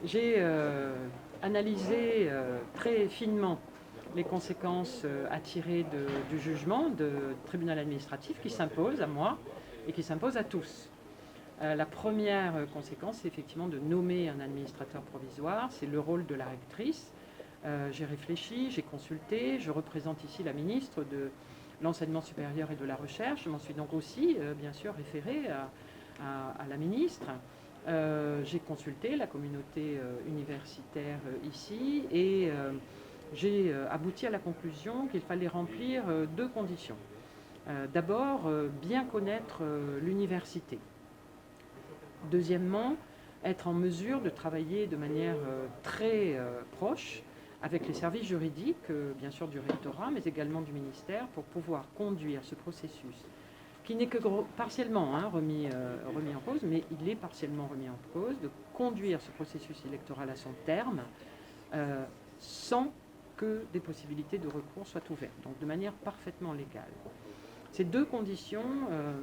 J'ai analysé très finement les conséquences à tirer du jugement du tribunal administratif qui s'impose à moi et qui s'impose à tous. La première conséquence, c'est effectivement de nommer un administrateur provisoire. C'est le rôle de la rectrice. J'ai réfléchi, j'ai consulté. Je représente ici la ministre de l'Enseignement supérieur et de la Recherche. Je m'en suis donc aussi, bien sûr, référée à la ministre. J'ai consulté la communauté universitaire ici et j'ai abouti à la conclusion qu'il fallait remplir deux conditions. D'abord, bien connaître l'université. Deuxièmement, être en mesure de travailler de manière très proche avec les services juridiques, bien sûr du rectorat, mais également du ministère, pour pouvoir conduire ce processus, qui n'est que partiellement remis en cause, mais il est partiellement remis en cause, de conduire ce processus électoral à son terme sans que des possibilités de recours soient ouvertes, donc de manière parfaitement légale. Ces deux conditions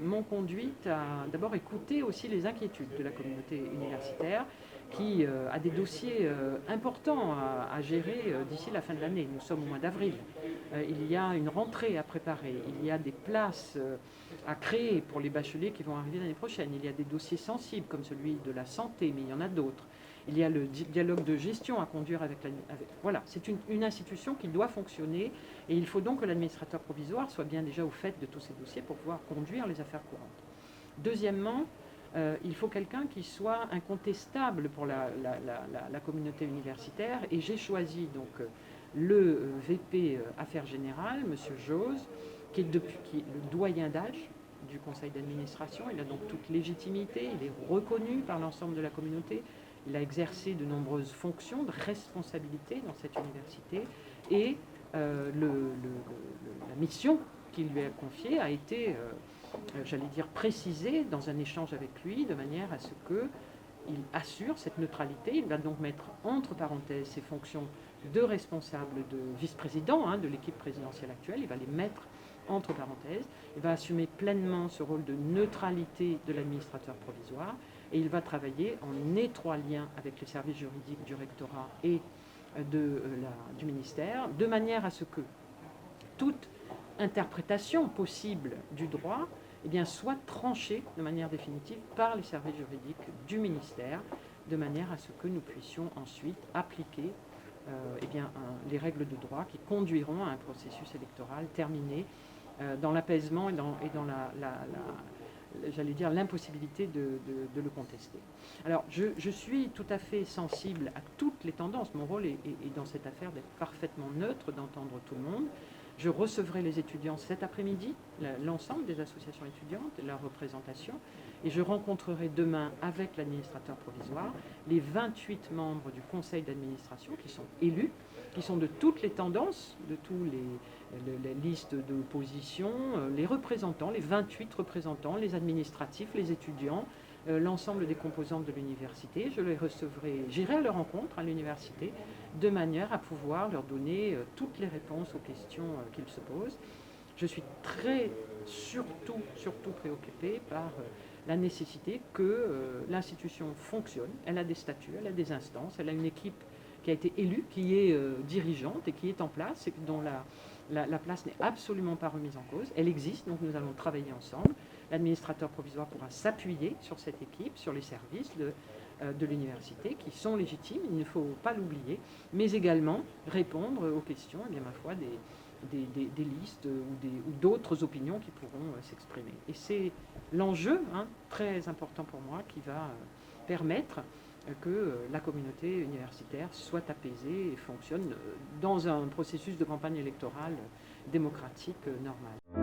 m'ont conduite à d'abord écouter aussi les inquiétudes de la communauté universitaire qui a des dossiers importants à gérer d'ici la fin de l'année. Nous sommes au mois d'avril. Il y a une rentrée à préparer. Il y a des places à créer pour les bacheliers qui vont arriver l'année prochaine. Il y a des dossiers sensibles comme celui de la santé, mais il y en a d'autres. Il y a le dialogue de gestion à conduire avec la... Voilà, c'est une institution qui doit fonctionner et il faut donc que l'administrateur provisoire soit bien déjà au fait de tous ces dossiers pour pouvoir conduire les affaires courantes. Deuxièmement, il faut quelqu'un qui soit incontestable pour la communauté universitaire et j'ai choisi donc le VP Affaires Générales, M. Jose, qui est le doyen d'âge du conseil d'administration. Il a donc toute légitimité, il est reconnu par l'ensemble de la communauté. Il a exercé de nombreuses fonctions de responsabilité dans cette université et la mission qu'il lui a confiée a été, j'allais dire, précisée dans un échange avec lui de manière à ce qu'il assure cette neutralité. Il va donc mettre entre parenthèses ses fonctions de responsable, de vice-président de l'équipe présidentielle actuelle. Il va les mettre entre parenthèses. Il va assumer pleinement ce rôle de neutralité de l'administrateur provisoire et il va travailler en étroit lien avec les services juridiques du rectorat et du ministère, de manière à ce que toute interprétation possible du droit soit tranchée de manière définitive par les services juridiques du ministère, de manière à ce que nous puissions ensuite appliquer les règles de droit qui conduiront à un processus électoral terminé dans l'apaisement et dans j'allais dire, l'impossibilité de le contester. Alors, je suis tout à fait sensible à toutes les tendances. Mon rôle est dans cette affaire d'être parfaitement neutre, d'entendre tout le monde. Je recevrai les étudiants cet après-midi, l'ensemble des associations étudiantes, leur représentation, et je rencontrerai demain avec l'administrateur provisoire les 28 membres du conseil d'administration qui sont élus, qui sont de toutes les tendances, de tous les listes d'opposition, les représentants, les 28 représentants, les administratifs, les étudiants, l'ensemble des composantes de l'université. Je les recevrai, j'irai à leur rencontre à l'université de manière à pouvoir leur donner toutes les réponses aux questions qu'ils se posent. Je suis surtout préoccupée par la nécessité que l'institution fonctionne. Elle a des statuts, elle a des instances, elle a une équipe qui a été élue, qui est dirigeante et qui est en place et dont la place n'est absolument pas remise en cause. Elle existe, donc nous allons travailler ensemble. L'administrateur provisoire pourra s'appuyer sur cette équipe, sur les services de l'université qui sont légitimes, il ne faut pas l'oublier, mais également répondre aux questions, ma foi, des listes ou d'autres opinions qui pourront s'exprimer. Et c'est l'enjeu très important pour moi qui va permettre que la communauté universitaire soit apaisée et fonctionne dans un processus de campagne électorale démocratique normal.